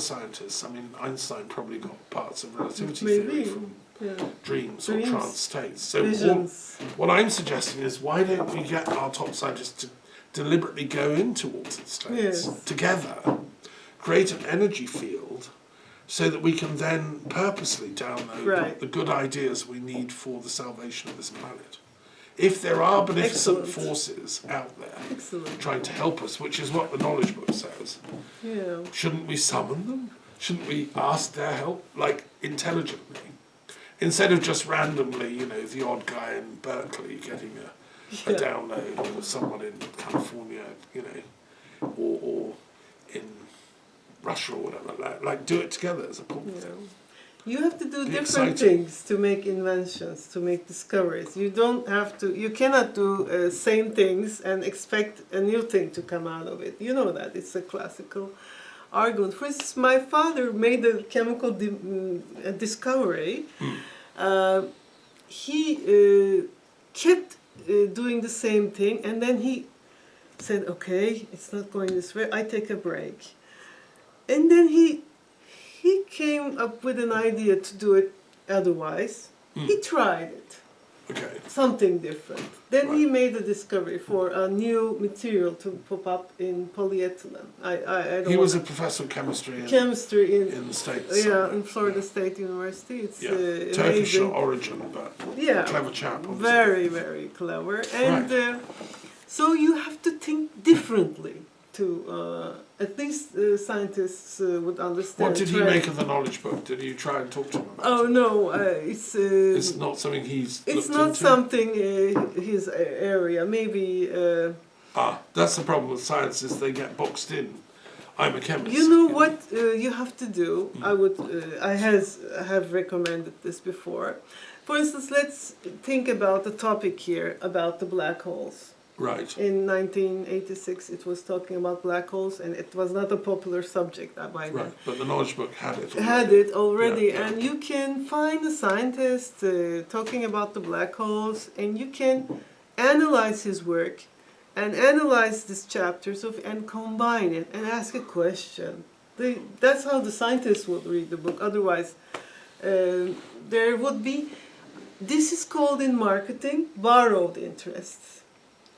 scientists. I mean, Einstein probably got parts of relativity Maybe. theory from dreams or trance states. So what I'm suggesting is, why don't we get our top scientists to deliberately go into altered states together, create an energy field, so that we can then purposely download the good ideas we need for the salvation of this planet. If there are beneficent forces out there trying to help us, which is what the knowledge book says, shouldn't we summon them? Shouldn't we ask their help, like, intelligently? Instead of just randomly, you know, the odd guy in Berkeley getting a download, or someone in California, you know, or in Russia or whatever, like do it together as a pool thing. You have to do different things to make inventions, to make discoveries. You don't have to, you cannot do same things and expect a new thing to come out of it. You know that, it's a classical argument. For instance, my father made a chemical discovery. He kept doing the same thing, and then he said, okay, it's not going this way, I take a break. And then he came up with an idea to do it otherwise. He tried it. Okay. Something different. Then he made a discovery for a new material to pop up in polyethylene. I don't He was a professor of chemistry in the States. Yeah, in Florida State University. It's Turkish amazing. origin, but clever chap. Obviously. Very, very clever. And so you have to think differently to, at least scientists would understand. What did he make of the knowledge book? Did you try and talk to him about it? Oh no, it's not something he's it's looked not into? something his area. Maybe. That's the problem with science, is they get boxed in. I'm a chemist. You know what you have to do? I have recommended this before. For instance, let's think about the topic here about the black holes. Right. In 1986, it was talking about black holes, and it was not a popular subject by then. Right, but the knowledge book had it already. Had it already, and you can find a scientist talking about the black holes, and you can analyze his work, and analyze these chapters and combine it, and ask a question. That's how the scientists would read the book. Otherwise, there would be, this is called in marketing, borrowed interests.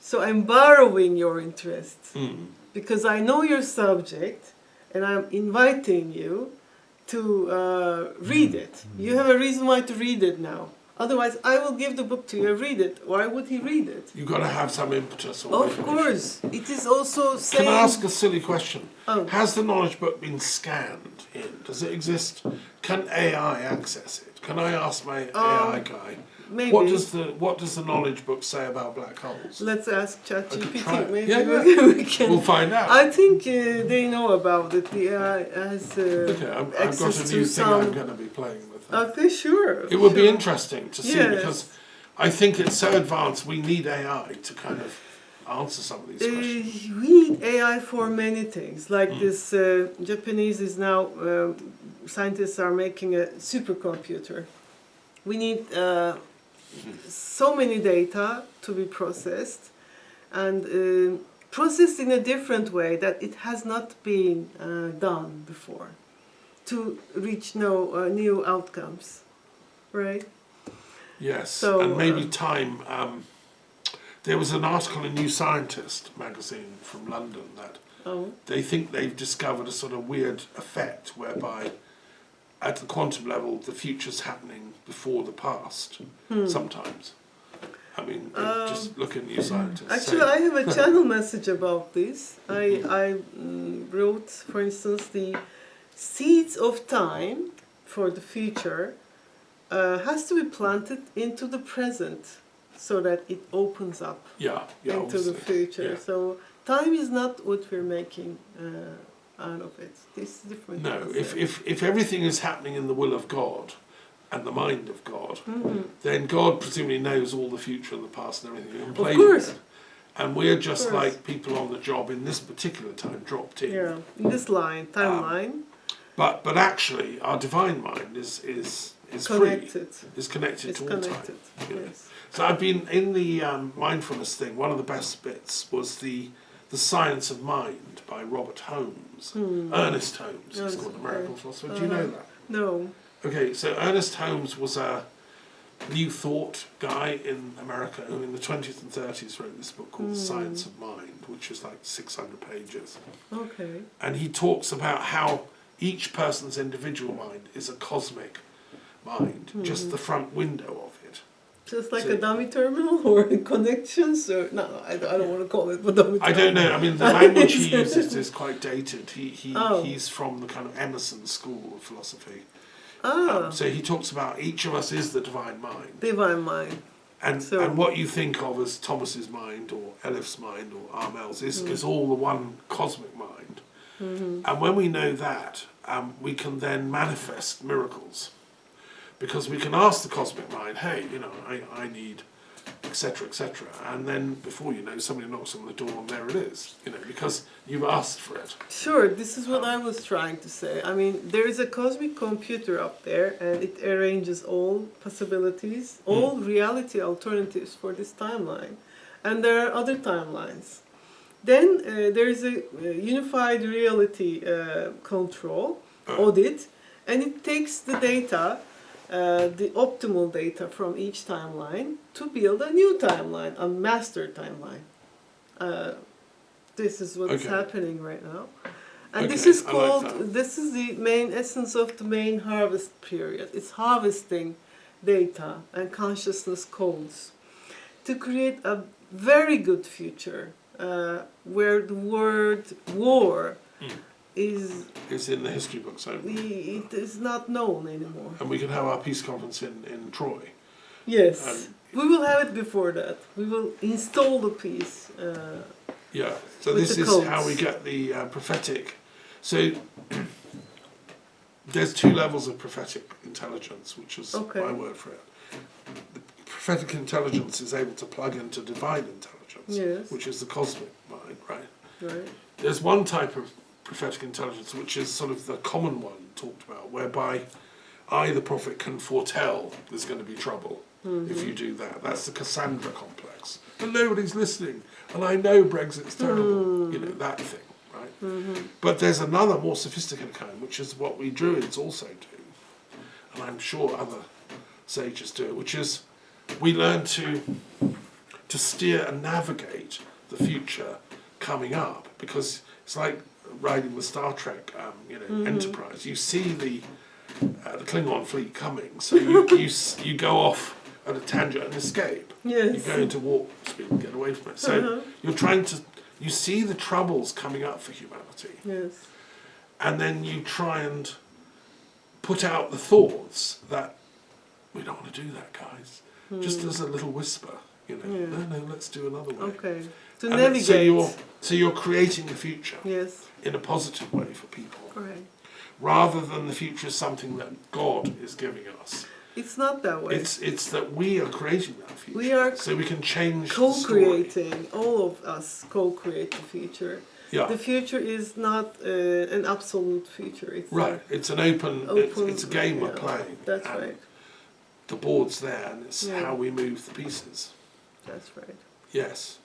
So I'm borrowing your interest because I know your subject, and I'm inviting you to read it. You have a reason why to read it now. Otherwise, I will give the book to you, read it. Why would he read it? You've got to have some impetus. Of course. It is also saying... Can I ask a silly question? Has the knowledge book been scanned in? Does it exist? Can AI access it? Can I ask my AI guy? Maybe. What does the knowledge book say about black holes? Let's ask ChatGPT. Maybe we can. We'll find out. I think they know about it. The AI has I've got a new thing I'm going to be playing with. Okay, sure. It would be interesting to see, because I think it's so advanced. We need AI to kind of answer some of these questions. We need AI for many things. Like this Japanese is now scientists are making a supercomputer. We need so many data to be processed, and processed in a different way that it has not been done before, to reach new outcomes, right? Yes, so, and maybe time. There was an article in New Scientist magazine from London that they think they've discovered a sort of weird effect whereby at the quantum level the future's happening before the past sometimes. I mean, just look at New Scientist. Actually, I have a channel message about this. I wrote, for instance, the seeds of time for the future has to be planted into the present so that it opens up into the future. Yeah. So time is not what we're making out of it. It's different. No, if everything is happening in the will of God and the mind of God, then God presumably knows all the future and the past and everything, and plays with it. And we're just like people on the job in this particular time, dropped in. Yeah, in this timeline. But actually, our divine mind is connected. free. Is connected to all time. Yes. So I've been in the mindfulness thing. One of the best bits was the The Science of Mind by Robert Holmes. Ernest Holmes, he's called, American philosopher. Do you know that? No. Okay, so Ernest Holmes was a New Thought guy in America who in the 20th and 30s wrote this book called The Science of Mind, which is like 600 pages. Okay. And he talks about how each person's individual mind is a cosmic mind, just the front window of it. Just like a dummy terminal or connections or no, I don't want to call it a dummy terminal. I don't know. I mean, the language he uses is quite dated. He's from the kind of Emerson school of philosophy. So he talks about each of us is the divine mind. Divine mind. And what you think of as Thomas's mind or Elif's mind or Armel's is all the one cosmic mind. And when we know that, we can then manifest miracles. Because we can ask the cosmic mind, hey, you know, I need, etc., etc. And then before you know, somebody knocks on the door and there it is, you know, because you've asked for it. Sure, this is what I was trying to say. I mean, there is a cosmic computer up there and it arranges all possibilities, all reality alternatives for this timeline. And there are other timelines. Then there is a unified reality control, audit, and it takes the data, the optimal data from each timeline to build a new timeline, a master timeline. This is what's happening right now. And this is called, this is the main essence of the main harvest period. It's harvesting data and consciousness codes to create a very good future where the word war is in the history books only. it is not known anymore. And we can have our peace conference in Troy. Yes, we will have it before that. We will install the peace. Yeah, so this is how we get the prophetic. So there's two levels of prophetic intelligence, which is my word for it. The prophetic intelligence is able to plug into divine intelligence, which is the cosmic mind, right? Right. There's one type of prophetic intelligence, which is sort of the common one talked about, whereby I, the prophet, can foretell there's going to be trouble if you do that. That's the Cassandra complex. And nobody's listening, and I know Brexit's terrible, you know, that thing, right? But there's another more sophisticated kind, which is what we Druids also do, and I'm sure other sages do it, which is we learn to steer and navigate the future coming up, because it's like riding the Star Trek, Enterprise. You see the Klingon fleet coming, so you go off at a tangent and escape. Yes. You go into warp speed and get away from it. So you see the troubles coming up for humanity. Yes. And then you try and put out the thoughts that we don't want to do that, guys. Just as a little whisper, you know. No, let's do another way. Okay. To And navigate. So you're creating the future. Yes. In a positive way for people. Correct. Rather than the future is something that God is giving us. It's not that way. It's that we are creating that future. We are so we can change co-creating. All of us co-create the future. Yeah. The future is not an absolute future. It's right. It's an open it's a game we're playing. That's right. The board's there and it's how we move the pieces. That's right. Yes.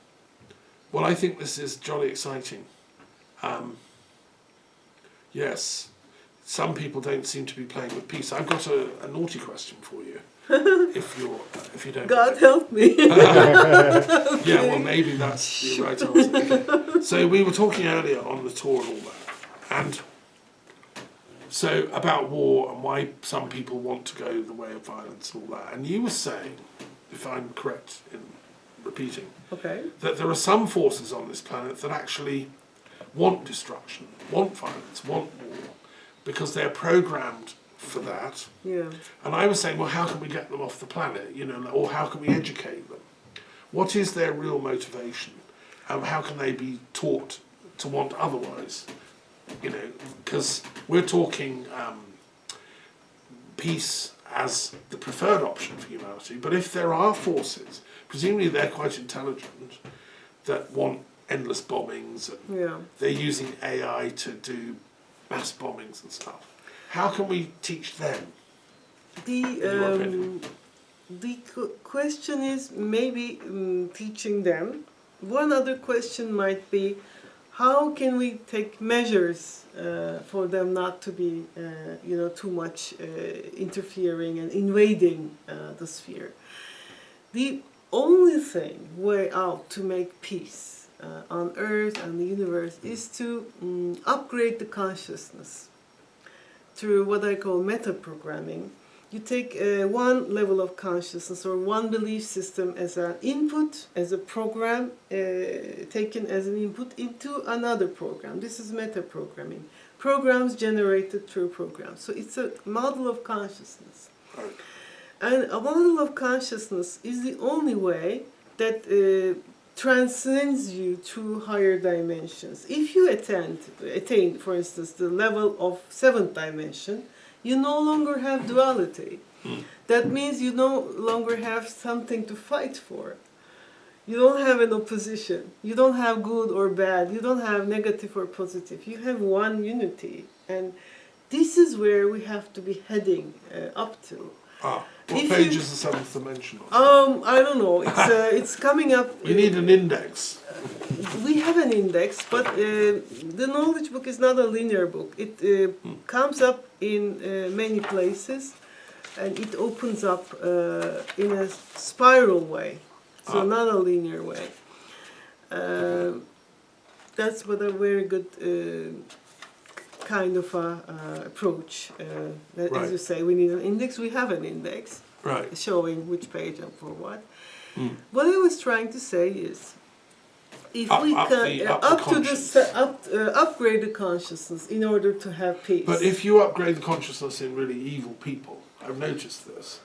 Well, I think this is jolly exciting. Yes. Some people don't seem to be playing with peace. I've got a naughty question for you, if you don't. God help me. Yeah, well, maybe that's the right answer. Okay. So we were talking earlier on the tour and all that, and so about war and why some people want to go the way of violence and all that. And you were saying, if I'm correct in repeating, that there are some forces on this planet that actually want destruction, want violence, want war, because they're programmed for that. Yeah. And I was saying, well, how can we get them off the planet, you know, or how can we educate them? What is their real motivation? How can they be taught to want otherwise? You know, because we're talking peace as the preferred option for humanity, but if there are forces, presumably they're quite intelligent, that want endless bombings, and they're using AI to do mass bombings and stuff. How can we teach them? The question is maybe teaching them. One other question might be, how can we take measures for them not to be, too much interfering and invading the sphere? The only way out to make peace on Earth and the universe is to upgrade the consciousness through what I call meta-programming. You take one level of consciousness or one belief system as an input, as a program taken as an input into another program. This is meta-programming. Programs generated through programs. So it's a model of consciousness. And a model of consciousness is the only way that transcends you to higher dimensions. If you attain, for instance, the level of 7th dimension, you no longer have duality. That means you no longer have something to fight for. You don't have an opposition. You don't have good or bad. You don't have negative or positive. You have one unity. And this is where we have to be heading up to. What page is the 7th dimension on? I don't know. It's coming up. We need an index. We have an index, but the knowledge book is not a linear book. It comes up in many places, and it opens up in a spiral way, so not a linear way. That's what a very good kind of approach. As you say, we need an index. We have an index showing which page and for what. What I was trying to say is, if we can upgrade the consciousness in order to have peace. But if you upgrade the consciousness in really evil people, I've noticed this,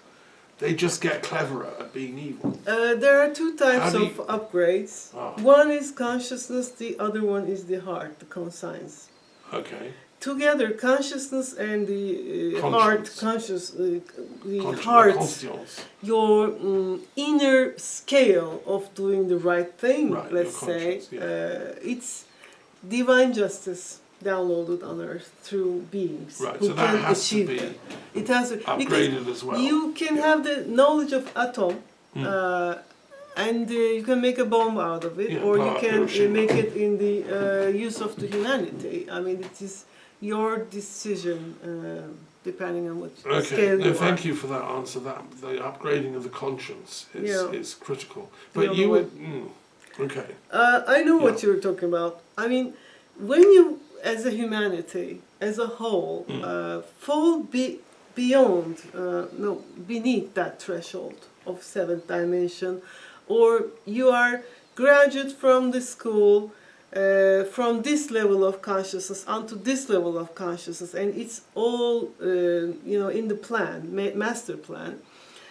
they just get cleverer at being evil. There are two types of upgrades. One is consciousness, the other one is the heart, the conscience. Okay. Together, consciousness and the heart, your inner scale of doing the right thing, let's say, it's divine justice downloaded on earth through beings who so that can has achieve to be it. It has to upgraded as well. You can have the knowledge of atom, and you can make a bomb out of it, or you can make it in the use of the humanity. I mean, it is your decision, depending on what scale you are. Thank you for that answer. That the upgrading of the conscience is critical. But you would okay. I know what you're talking about. I mean, when you, as a humanity, as a whole, fall beyond, beneath that threshold of 7th dimension, or you are graduate from the school. From this level of consciousness onto this level of consciousness, and it's all in the plan, master plan,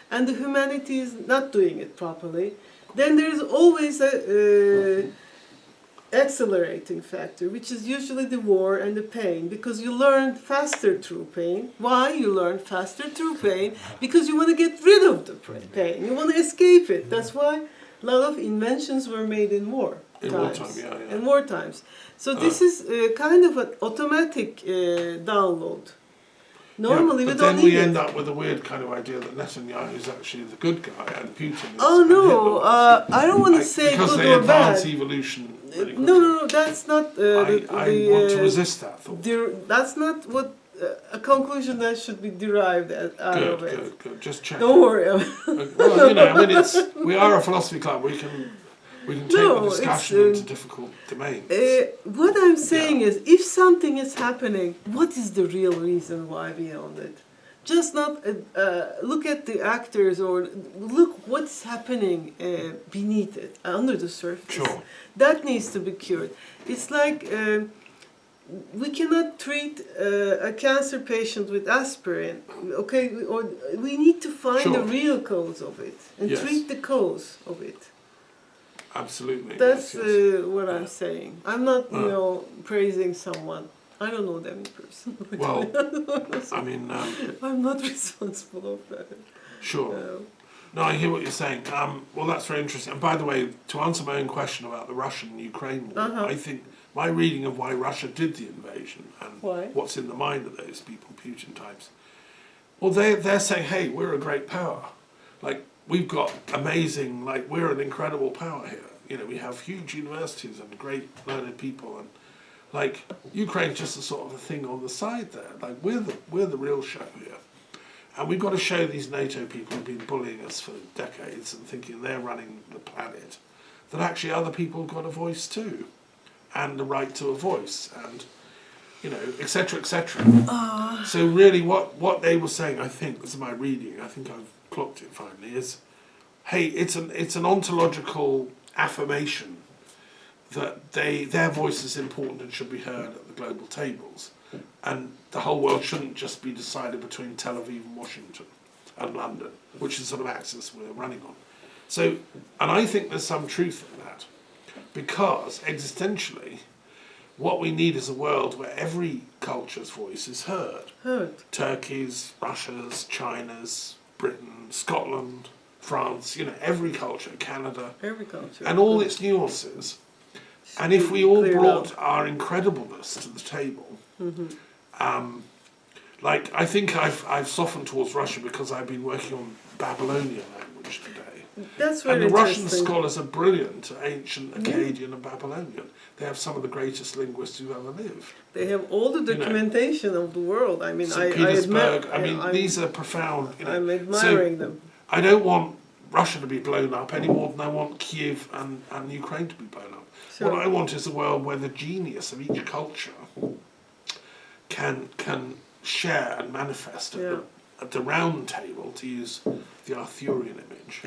and the humanity is not doing it properly, then there is always a accelerating factor, which is usually the war and the pain, because you learn faster through pain. Why you learn faster through pain? Because you want to get rid of the pain, you want to escape it. That's why a lot of inventions were made in war. In war times. So this is kind of an automatic download. Normally we don't need it. But then we end up with a weird kind of idea that Netanyahu is actually the good guy and Putin is I don't want to say good or bad. Because they advance evolution really quickly. No, that's not I want to resist that thought. That's not what a conclusion that should be derived out of it. Good. Just check. Don't worry. Well, we are a philosophy club. We can take the discussion into difficult domains. What I'm saying is, if something is happening, what is the real reason why beyond it? Just not look at the actors or look what's happening beneath it, under the surface. Sure. That needs to be cured. It's like we cannot treat a cancer patient with aspirin, okay? Or we need to find the real cause of it and treat the cause of it. Absolutely. That's what I'm saying. I'm not, praising someone. I don't know them in person. Well, I mean... I'm not responsible of that. Sure. No, I hear what you're saying. Well, that's very interesting. And by the way, to answer my own question about the Russian-Ukraine war, I think my reading of why Russia did the invasion and what's in the mind of those people, Putin types, well, they're saying, hey, we're a great power. Like, we've got amazing, we're an incredible power here. You know, we have huge universities and great learned people, and like Ukraine's just a sort of a thing on the side there. Like we're the real show here, and we've got to show these NATO people who've been bullying us for decades and thinking they're running the planet, that actually other people have got a voice too, and the right to a voice, and you know, etc., etc. So really, what they were saying, I think, this is my reading. I think I've clocked it finally. Is, hey, it's an ontological affirmation that their voice is important and should be heard at the global tables, and the whole world shouldn't just be decided between Tel Aviv and Washington and London, which is the sort of axis we're running on. So, and I think there's some truth in that, because existentially, what we need is a world where every culture's voice is heard. Turkey's, Russia's, China's, Britain, Scotland, France, you know, every culture, Canada. Every culture. And all its nuances. And if we all brought our incredibleness to the table, like I think I've softened towards Russia because I've been working on Babylonian language today. That's really And the Russian interesting. scholars are brilliant at ancient Akkadian and Babylonian. They have some of the greatest linguists who've ever lived. They have all the documentation of the world. I mean, St. Petersburg, I mean, these are profound. You know. I'm admiring them. I don't want Russia to be blown up any more than I want Kiev and Ukraine to be blown up. Sure. What I want is a world where the genius of each culture can share and manifest at the round table, to use the Arthurian image.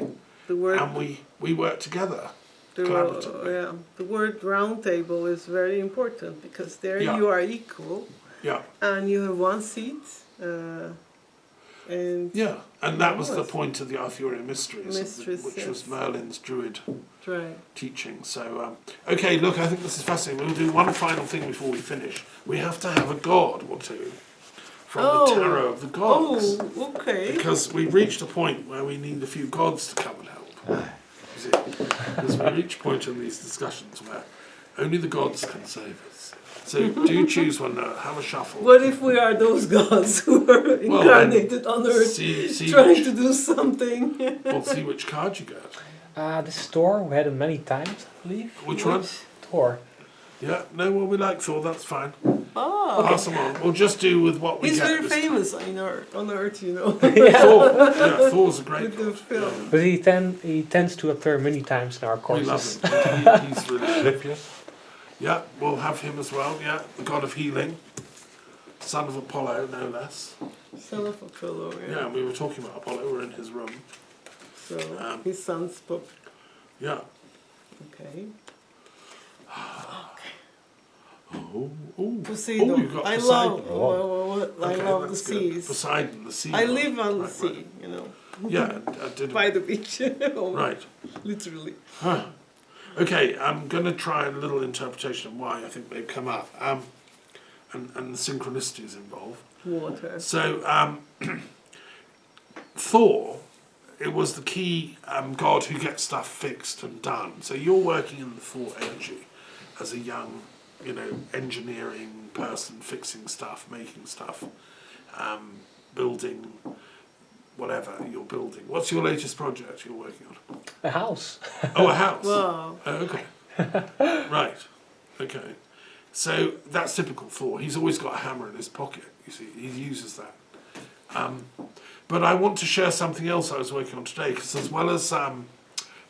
The word, And we work together collaboratively. the word round table is very important, because there Yeah. you are equal, Yeah. and you have one seat, and Yeah, and that was the Yes. point of the Arthurian Mysteries, which was yes. Merlin's Druid right. teaching. So, okay, look, I think this is fascinating. We'll do one final thing before we finish. We have to have a god or two from the Tarot of the Gods. Oh, okay. Because we've reached a point where we need a few gods to come and help. You see? Because we reach a point in these discussions where only the gods can save us. So do choose one now. Have a shuffle. What if we are those gods who are incarnated on Earth, See trying to do something? We'll see which card you get. This Thor, we had it many times, I believe. Which one? Thor. Yeah, no, well, we like Thor, that's fine. Ah, Pass them on. We'll just do with what we he's get. very this time. famous on Earth, you know. Thor, yeah, Thor's a great With the god. film. But he tends to appear many times in our We courses. love him. He's really good. Yeah, we'll have him as well, yeah. The god of healing. Son of Apollo, no less. Son of Apollo, Yeah, and we were talking about Apollo, we're in his room. So his son spoke. Yeah. Okay. Oh, Poseidon. you've got I Poseidon. love. I Okay, love the that's good. seas. Poseidon, the sea. I god. live on the Right, sea, right. you know, Yeah, I did. by the beach. Right. Literally. Huh. Okay, I'm going to try a little interpretation of why I think they've come up, and the synchronicities involved. Water. So, Thor, it was the key god who gets stuff fixed and done. So you're working in the Thor energy as a young, you know, engineering person, fixing stuff, making stuff, building whatever you're building. What's your latest project you're working on? A house. Oh, a house. Wow. Oh, okay. Right. Okay. So that's typical Thor. He's always got a hammer in his pocket. You see, he uses that. But I want to share something else I was working on today, because as well as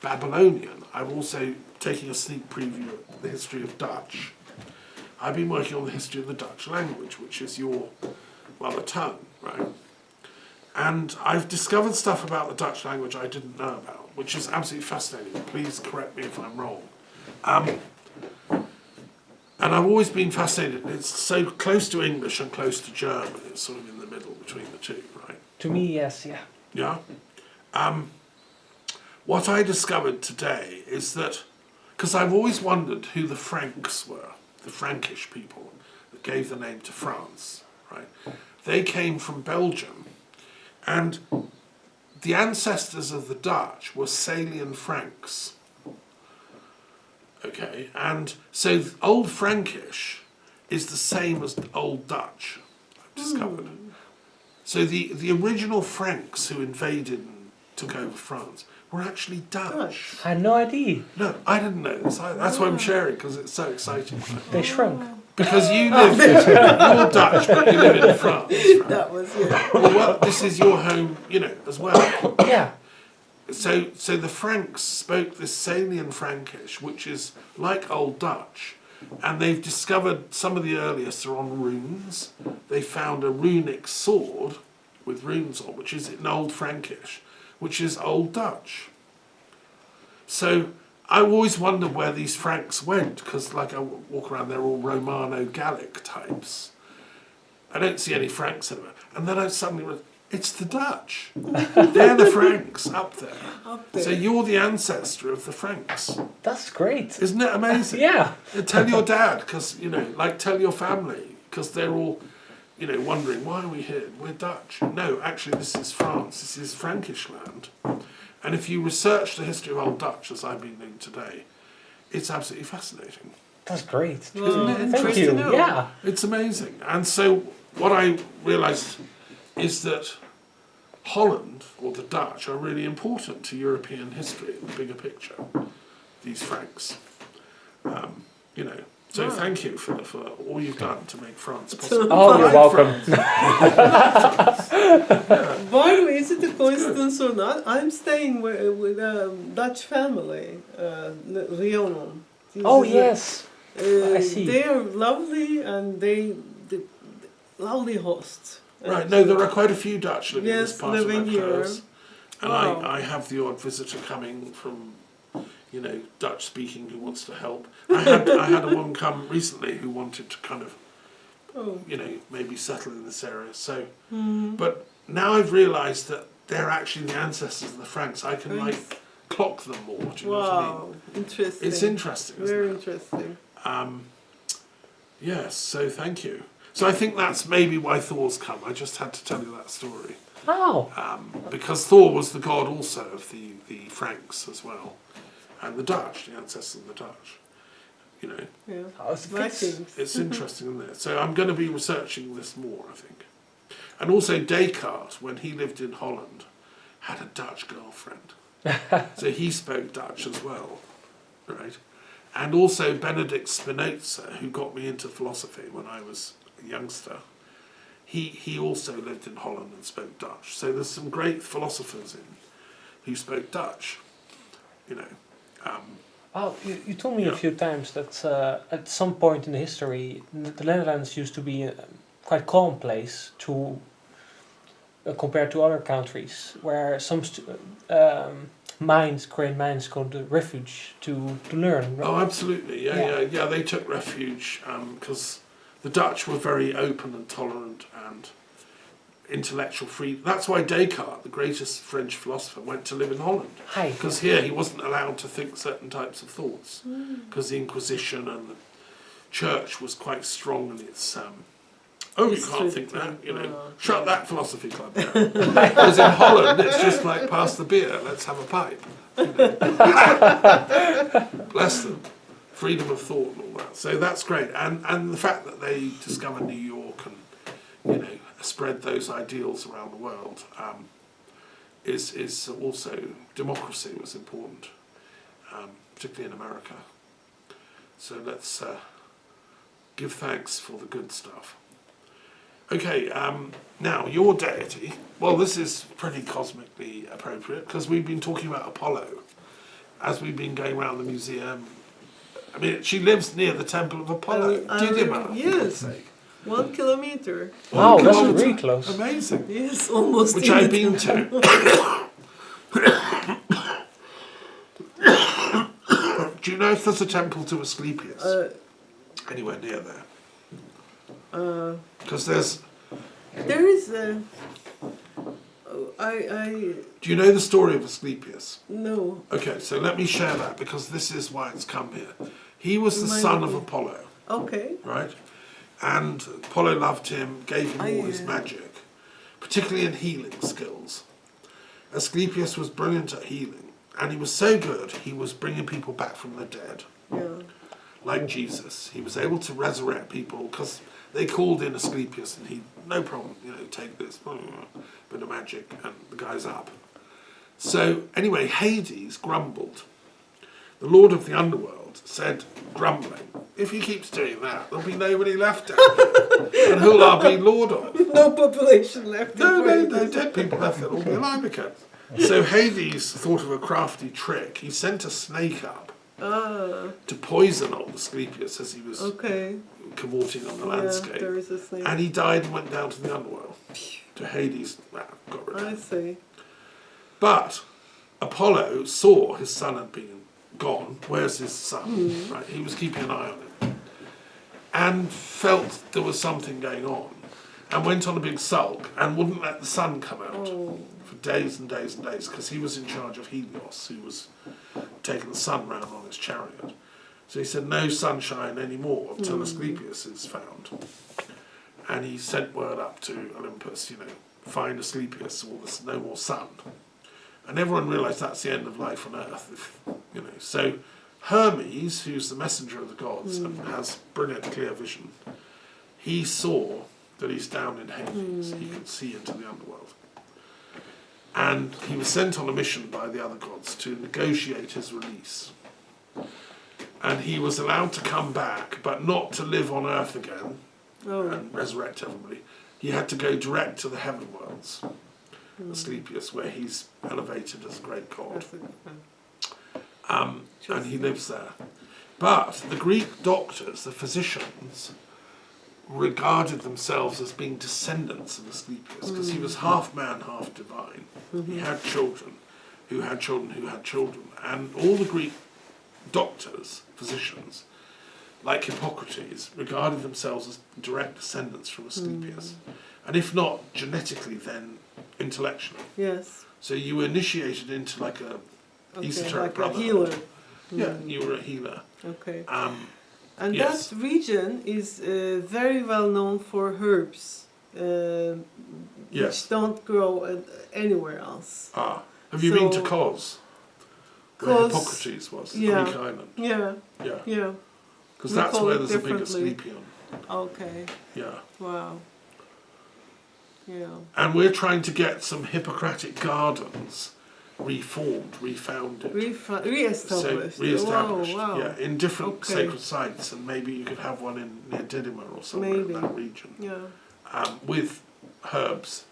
Babylonian, I'm also taking a sneak preview of the history of Dutch. I've been working on the history of the Dutch language, which is your mother tongue, right? And I've discovered stuff about the Dutch language I didn't know about, which is absolutely fascinating. Please correct me if I'm wrong. And I've always been fascinated. It's so close to English and close to German. It's sort of in the middle between the two, right? To me, yes, yeah. Yeah. What I discovered today is that, because I've always wondered who the Franks were, the Frankish people that gave the name to France, right? They came from Belgium, and the ancestors of the Dutch were Salian Franks. Okay, and so Old Frankish is the same as Old Dutch, I've discovered. So the original Franks who invaded took over France were actually Dutch. I had no idea. No, I didn't know this. That's why I'm sharing, because it's so exciting. They shrunk. Because you live, you're Dutch, but you live in France. Right? That was it. Well, this is your home, as well. Yeah. So the Franks spoke this Salian Frankish, which is like Old Dutch, and they've discovered some of the earliest are on runes. They found a runic sword with runes on, which is in Old Frankish, which is Old Dutch. So I always wondered where these Franks went, because like I walk around, they're all Romano-Gallic types. I don't see any Franks anywhere. And then I suddenly went, it's the Dutch. They're the Franks up there. Up there. So you're the ancestor of the Franks. That's great. Isn't it amazing? Yeah. Tell your dad, because, tell your family, because they're all, wondering, why are we here? We're Dutch. No, actually, this is France. This is Frankish land. And if you research the history of Old Dutch, as I've been doing today, it's absolutely fascinating. That's great. Well, Isn't it Thank interesting? you. to know. Yeah. It's amazing. And so what I realised is that Holland, or the Dutch, are really important to European history, the bigger picture, these Franks. So thank you for all you've done to make France possible. Oh, you're welcome. By the way, is it a coincidence or not? I'm staying with a Dutch family, Rionon. Oh, yes. I see. They are lovely and the lovely hosts. Right, no, there are quite a few Dutch living in this Yes, part of living here. Paris. And Wow. I have the odd visitor coming from, Dutch speaking who wants to help. I had a woman come recently who wanted to kind of, Oh. maybe settle in this area. So, but now I've realised that they're actually the ancestors of the Franks. I can clock them more. Do you know what I mean? Wow, interesting. It's interesting, isn't Very it? interesting. Yes. So thank you. So I think that's maybe why Thor's come. I just had to tell you that story. Oh. Because Thor was the god also of the Franks as well, and the Dutch, the ancestors of the Dutch. Yeah. Oh, it's Vikings. It's interesting, isn't it? So I'm going to be researching this more, I think. And also Descartes, when he lived in Holland, had a Dutch girlfriend, so he spoke Dutch as well, right? And also Benedict Spinoza, who got me into philosophy when I was a youngster. He also lived in Holland and spoke Dutch. So there's some great philosophers who spoke Dutch, Well, you told me a few times that at some point in the history, the Netherlands used to be a quite calm place to compared to other countries, where some Korean minds go to refuge to learn. Oh, absolutely, yeah. They took refuge because the Dutch were very open and tolerant and intellectual freedom. That's why Descartes, the greatest French philosopher, went to live in Holland. Because here he wasn't allowed to think certain types of thoughts, because the Inquisition and the Church was quite strong in its. You can't think that, shut that philosophy club down. Because in Holland, it's just like, pass the beer, let's have a pipe. Bless them. Freedom of thought and all that. So that's great. And the fact that they discovered New York and, spread those ideals around the world is also, democracy was important, particularly in America. So let's give thanks for the good stuff. Okay, now your deity, well, this is pretty cosmically appropriate because we've been talking about Apollo as we've been going around the museum. I mean, she lives near the Temple of Apollo. Didyma, yes. for God's sake. 1 kilometer. Wow, that's kilometre. really close. Amazing. Yes, almost. Which in I've the been temple. to. Do you know if there's a temple to Asclepius anywhere near there? Because there's. There is a. I Do you know the story of Asclepius? no. Okay, so let me share that because this is why it's come here. He was the son of Apollo, Okay. right? And Apollo loved him, gave him all his magic, particularly in healing skills. Asclepius was brilliant at healing, and he was so good he was bringing people back from the dead. Yeah. Like Jesus, he was able to resurrect people because they called in Asclepius and he, no problem, take this bit of magic and the guy's up. So anyway, Hades grumbled. The Lord of the Underworld said, grumbling, if he keeps doing that, there'll be nobody left down here. And who'll I be Lord of? No population left. No, dead people left there, all be alive again. So Hades thought of a crafty trick. He sent a snake up to poison old Asclepius as he was cavorting on the landscape. There is a snake. And he died and went down to the underworld. To Hades, got rid of him. I see. But Apollo saw his son had been gone. Where's his son? Right, he was keeping an eye on him. And felt there was something going on. And went on a big sulk and wouldn't let the sun come out for days and days and days, because he was in charge of Helios, who was taking the sun round on his chariot. So he said, no sunshine anymore until Asclepius is found. And he sent word up to Olympus, find Asclepius, or there's no more sun. And everyone realised that's the end of life on Earth, So Hermes, who's the messenger of the gods and has brilliant clear vision, he saw that he's down in Hades. He could see into the underworld. And he was sent on a mission by the other gods to negotiate his release. And he was allowed to come back, but not to live on Earth again and resurrect everybody. He had to go direct to the heaven worlds, Asclepius, where he's elevated as a great god. And he lives there. But the Greek doctors, the physicians, regarded themselves as being descendants of Asclepius, because he was half man, half divine. He had children who had children who had children. And all the Greek doctors, physicians, like Hippocrates, regarded themselves as direct descendants from Asclepius. And if not genetically, then intellectually. Yes. So you were initiated into like a esoteric like brotherhood. a healer. Yeah, you were a healer. Okay. And yes. That region is very well known for herbs, which don't grow anywhere else. Have you been to Kos? Where Hippocrates was, the Greek island. Yeah. Because that's where there's a big Asclepion. Okay. Yeah. Wow. Yeah. And we're trying to get some Hippocratic gardens reformed, refounded. Re-established. So, re-established, wow. yeah, in different sacred sites, and maybe you could have one near Didyma or somewhere in that region. Yeah. With herbs,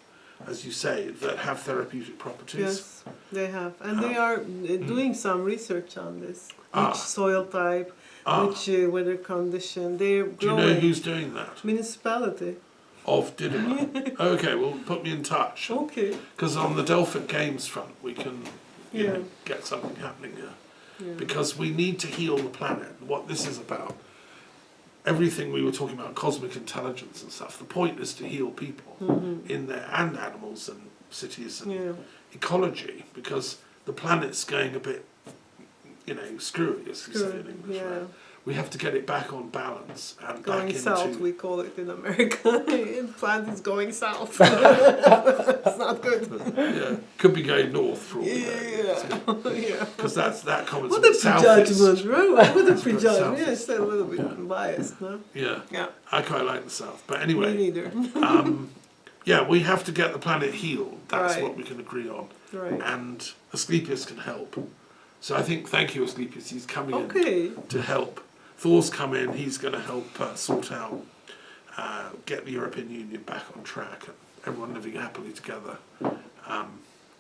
as you say, that have therapeutic properties. Yes, they have. And they are doing some research on this. Which soil type, which weather condition. They're growing. Do you know who's doing that? Municipality. Of Didyma. Okay, well, put me in touch. Okay. Because on the Delphic Games front, we can get something happening here. Yeah. Because we need to heal the planet. What this is about, everything we were talking about, cosmic intelligence and stuff, the point is to heal people in there, and animals and cities and ecology, because the planet's going a bit, screwy, as we say in English. Right? We have to get it back on balance and going back south, into... we call it in America. The planet is going south. It's not good. Yeah, could be going north for all we know. Yeah. Because that comments what a prejudgment, right? What a prejudgment. Yeah, it's a little bit biased, no? Yeah. Yeah. I quite like the south. But anyway... Me neither. we have to get the planet healed. That's what we can agree on. Right. And Asclepius can help. So I think, thank you, Asclepius. He's coming in to help. Thor's come in. He's going to help sort out, get the European Union back on track, and everyone living happily together.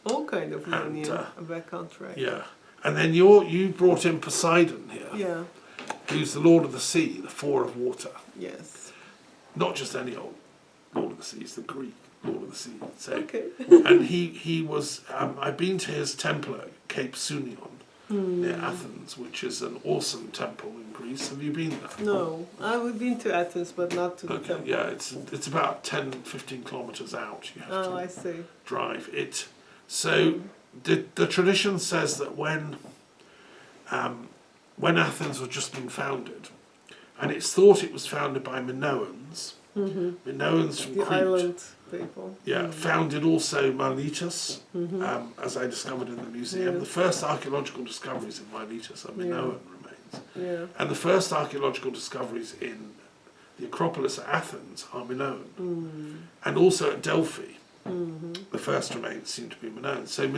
All kind of union back on track. Yeah. And then you brought in Poseidon here. Yeah. Who's the Lord of the Sea, the Four of Water. Yes. Not just any old Lord of the Sea, he's the Greek Lord of the Sea. So, okay. And he was, I've been to his temple at Cape Sunion near Athens, which is an awesome temple in Greece. Have you been there? No, I've been to Athens, but not to the temple. Yeah, it's about 10-15 kilometres out. You have to I see. drive it. So the tradition says that when Athens was just being founded, and it's thought it was founded by Minoans. Minoans from the Crete. island people. Yeah, founded also Miletus, as I discovered in the museum. Yeah. The first archaeological discoveries in Miletus are Minoan remains. Yeah. And the first archaeological discoveries in the Acropolis at Athens are Minoan. And also at Delphi. The first remains seem to be Minoan. So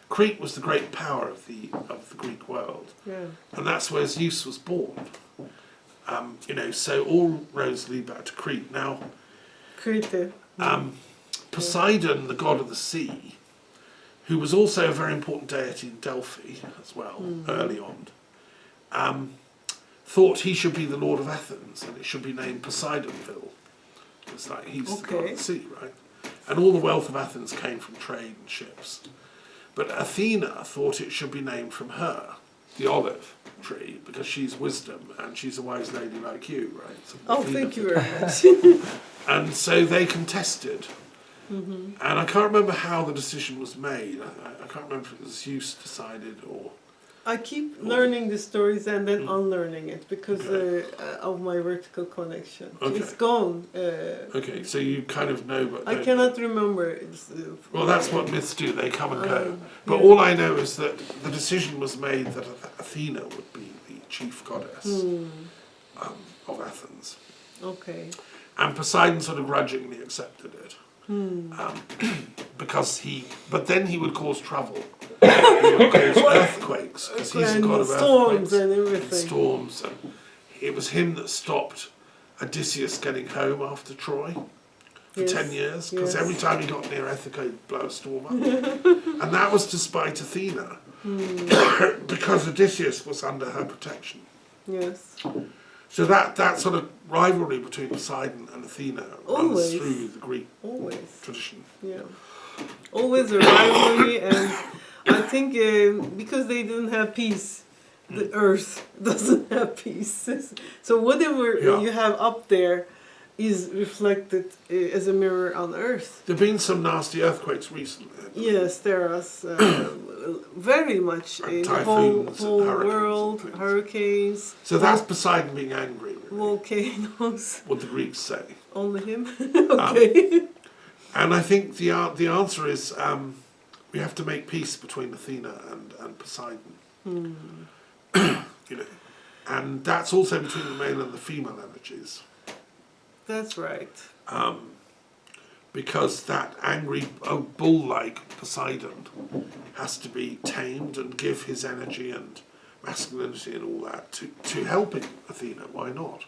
Crete was the great power of the Greek world, Yeah. and that's where Zeus was born. So all roads lead back to Crete. Now, Crete. Poseidon, the god of the sea, who was also a very important deity in Delphi as well, early on, thought he should be the lord of Athens, and it should be named Poseidonville. It's like he's the god of the sea, right? And all the wealth of Athens came from trade and ships. But Athena thought it should be named from her, the olive tree, because she's wisdom and she's a wise lady like you, right? So Athena, Thank you very much. and so they contested. And I can't remember how the decision was made. I can't remember if it was Zeus decided or... I keep learning the stories and then unlearning it because of my vertical connection. Okay. It's gone. Okay, so you kind of know, but I cannot remember. well, that's what myths do. They come and go. But all I know is that the decision was made that Athena would be the chief goddess of Athens. Okay. And Poseidon sort of grudgingly accepted it. Because but then he would cause trouble. He would cause earthquakes, because he's a god of storms earthquakes. and everything. Storms. And it was him that stopped Odysseus getting home after Troy for 10 years, because every time he got near Ithaca, he'd blow a storm up. And that was to spite Athena, because Odysseus was under her protection. Yes. So that sort of rivalry between Poseidon and Athena runs through the Greek tradition. Yeah. Always a rivalry, and I think because they didn't have peace, the earth doesn't have peace. So whatever you have up there is reflected as a mirror on earth. There have been some nasty earthquakes recently. Yes, there are very much in the whole world, hurricanes. So that's Poseidon being angry, really, Volcanoes. what the Greeks say. Only him? Okay. And I think the answer is we have to make peace between Athena and Poseidon. And that's also between the male and the female energies. That's right. Because that angry, bull-like Poseidon has to be tamed and give his energy and masculinity and all that to helping Athena, why not?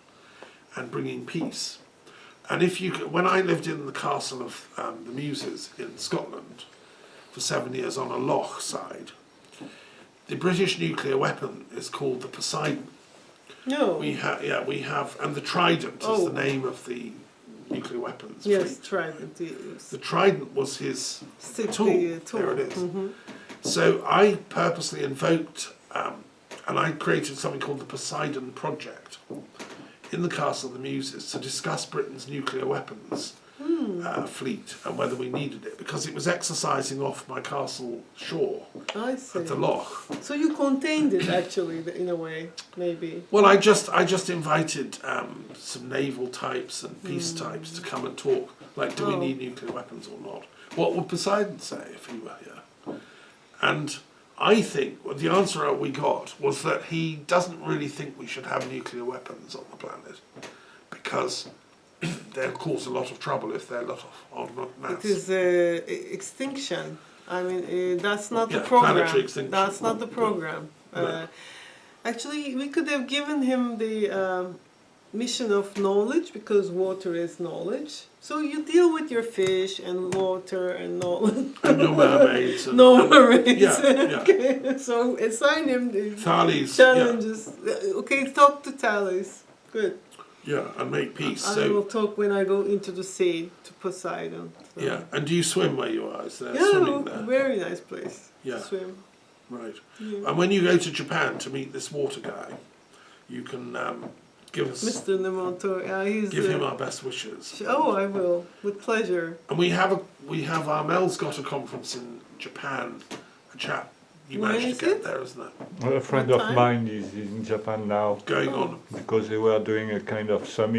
And bringing peace. And when I lived in the castle of the Muses in Scotland for 7 years on a loch side, the British nuclear weapon is called the Poseidon. No. We have, and the Trident is the name of the nuclear weapons. Yes, fleet. Trident. The Trident was his tool. There it is. So I purposely invoked, and I created something called the Poseidon Project in the Castle of the Muses to discuss Britain's nuclear weapons fleet and whether we needed it, because it was exercising off my castle shore at the loch. So you contained it actually in a way, maybe. Well, I just invited some naval types and peace types to come and talk. Like, do we need nuclear weapons or not? What would Poseidon say if he were here? And I think the answer we got was that he doesn't really think we should have nuclear weapons on the planet, because they'll cause a lot of trouble if they're lot of mass. It is extinction. I mean, that's not the program. Planetary extinction. That's not the program. No. Actually, we could have given him the mission of knowledge, because water is knowledge. So you deal with your fish and water and knowledge. And no mermaids. No mermaids. Yeah. Okay, so assign him the Thales. challenges. Okay, talk to Thales. Good. Yeah, and make peace. I will talk when I go into the sea to Poseidon. So. Yeah, and do you swim where you are? Is there Yeah, swimming there? very nice place Yeah. to swim. Right. Yeah. And when you go to Japan to meet this water guy, you can give us Mr. Nemoto, he's give him our best wishes. Oh, I will, with pleasure. And we have Mel's got a conference in Japan. A chap you When managed is to get it? there, isn't it? A friend What of time? mine is in Japan now Going on. because they were doing a kind of summit